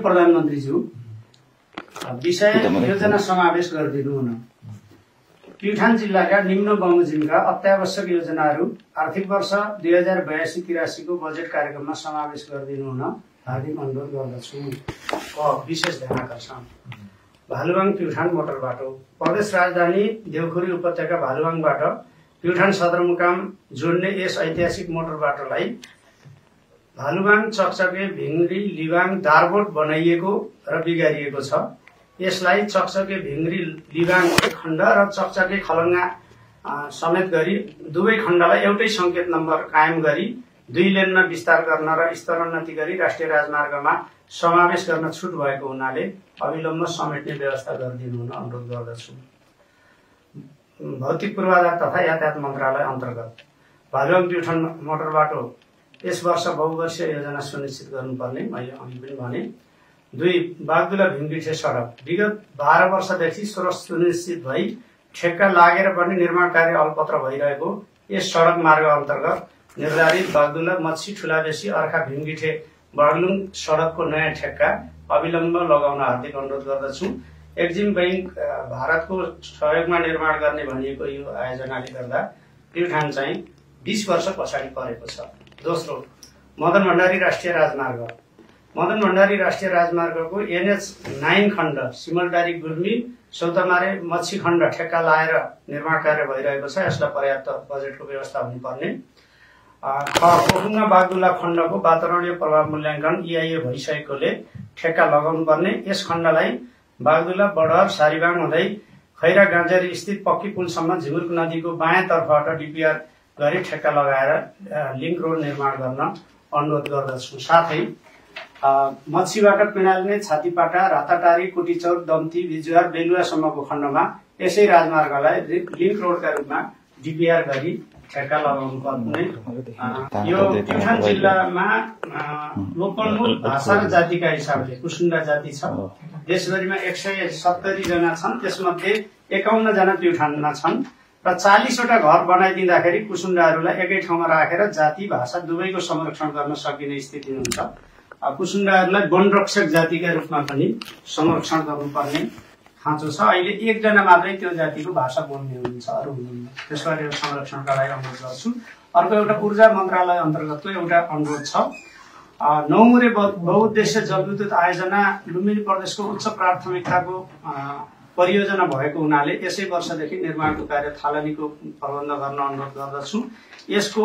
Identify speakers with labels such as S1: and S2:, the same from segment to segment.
S1: प्रधानमन्त्रीज्यू, विषय योजना समावेश गरिदिनु हुन। प्युठान जिल्लाका निम्न बमोजिमका अत्यावश्यक योजनाहरू आर्थिक वर्ष 2082-83 को बजेट कार्यक्रममा समावेश गरिदिनु हुन हार्दिक अनुरोध गर्दछु। विशेष ध्यान आकर्षण। भालुवाङ प्युठान मोटर बाटो। प्रदेश राजधानी देउखुरी उपत्यका भालुवाङबाट प्युठान सदरमुकाम जोड्ने यस ऐतिहासिक मोटर बाटोलाई भालुवाङ, चकचके, भिङ्ग्री, लिबाङ, दारबोट बनाइएको र बिगारिएको छ। यसलाई चकचके, भिङ्ग्री, लिबाङ एक खण्ड र चकचके, खलङ्गा समेत गरी दुवै खण्डलाई एउटै संकेत नम्बर कायम गरी 2 लेनमा विस्तार गर्न र स्तरोन्नति गरी राष्ट्रिय राजमार्गमा समावेश गर्न छुट भएको हुनाले अविलम्ब समेट्ने व्यवस्था गरिदिनु हुन अनुरोध गर्दछु। भौतिक पूर्वाधार तथा यातायात मन्त्रालय अन्तर्गत भालुवाङ प्युठान मोटर बाटो यस वर्ष बहुवर्षीय योजना सुनिश्चित गर्नुपर्ने मैले अघि पनि भने। 2 बागदुला भिङ्ग्रीठे सडक विगत 12 वर्षदेखि सुनिश्चित भई ठेक्का लागेर पनि निर्माण कार्य अल्पत्र भइरहेको यस सडक मार्ग अन्तर्गत निर्धारित बागदुला, मच्छी, ठुलाबेसी, अर्खा, भिङ्ग्रीठे, बागलुङ सडकको नयाँ ठेक्का अविलम्ब लगाउन हार्दिक अनुरोध गर्दछु। एक्जिम बैंक भारतको सहयोगमा निर्माण गर्ने भनिएको यो आयोजनाले गर्दा प्युठान चाहिँ 20 वर्ष पछाडि परेको छ। दोस्रो, मदन भण्डारी राष्ट्रिय राजमार्ग। मदन भण्डारी राष्ट्रिय राजमार्गको NH9 खण्ड सिमलटारी, गुल्मी, सौतमारे, मच्छी खण्ड ठेक्का लाएर निर्माण कार्य भइरहेको छ। यसलाई पर्याप्त बजेटको व्यवस्था हुनुपर्ने। पोखुङ्गा बागदुला खण्डको वातावरणीय प्रभाव मूल्याङ्कन EIA भइसकेकोले ठेक्का लगाउनु पर्ने। यस खण्डलाई बागदुला, बडहर, सारीबाङ हुँदै खैरा गाँजेरी स्थित पक्की पुलसम्म झिमुर्क नदीको बायाँ तर्फबाट DPR गरी ठेक्का लगाएर लिङ्क रोड निर्माण गर्न अनुरोध गर्दछु। साथै मच्छीबाट पिँडाल्ने छातीपाटा, राताटारी, कुटीचौर, दम्ती, बिजुवार, बेलुवासम्मको खण्डमा यसै राजमार्गलाई लिङ्क रोडका रूपमा DPR गरी ठेक्का लगाउनु पर्ने। यो प्युठान जिल्लामा लोकलमूल भाषा र जातिका हिसाबले कुसुन्डा जाति छ। देशभरिमा 170 जना छन्, त्यसमध्ये 51 जना प्युठानमा छन् र 40 वटा घर बनाइदिँदाखेरि कुसुन्डाहरूलाई एकै ठाउँमा राखेर जाति, भाषा दुवैको संरक्षण गर्न सकिने स्थिति हुन्छ। कुसुन्डाहरूलाई वनरक्षक जातिका रूपमा पनि संरक्षण गर्नुपर्ने खाँचो छ। अहिले 1 जना मात्रै त्यो जातिको भाषा बोल्ने हुनुहुन्छ, अरू हुनुहुन्न। त्यसलाई संरक्षणका लागि अनुरोध गर्छु। अर्को एउटा ऊर्जा मन्त्रालय अन्तर्गतको एउटा अनुरोध छ। 9 मुरे बहुउद्देश्य जलविद्युत आयोजना लुम्बिनी प्रदेशको उच्च प्राथमिकताको परियोजना भएको हुनाले यसै वर्षदेखि निर्माणको कार्य थालनीको प्रबन्ध गर्न अनुरोध गर्दछु। यसको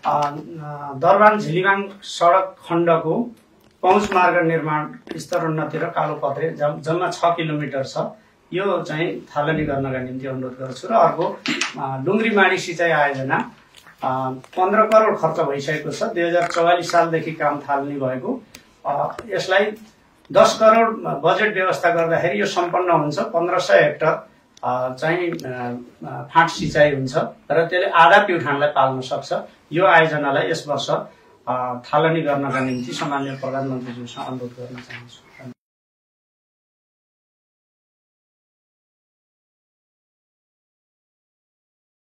S1: दरबान झिलिबाङ सडक खण्डको पहुँच मार्ग निर्माण, स्तरोन्नति र कालोपत्रे जम्मा 6 किलोमिटर छ। यो चाहिँ थालनी गर्नका निम्ति अनुरोध गर्छु। र अर्को डुङ्ग्री माडी सिँचाइ आयोजना 15 करोड खर्च भइसकेको छ। 2044 सालदेखि काम थालनी भएको। यसलाई 10 करोड बजेट व्यवस्था गर्दाखेरि यो सम्पन्न हुन्छ। 1500 हेक्टर चाहिँ फाँट सिँचाइ हुन्छ र त्यसले आधा प्युठानलाई पाल्न सक्छ। यो आयोजनालाई यस वर्ष थालनी गर्नका निम्ति सम्माननीय प्रधानमन्त्रीज्यूसँग अनुरोध गर्न चाहन्छु।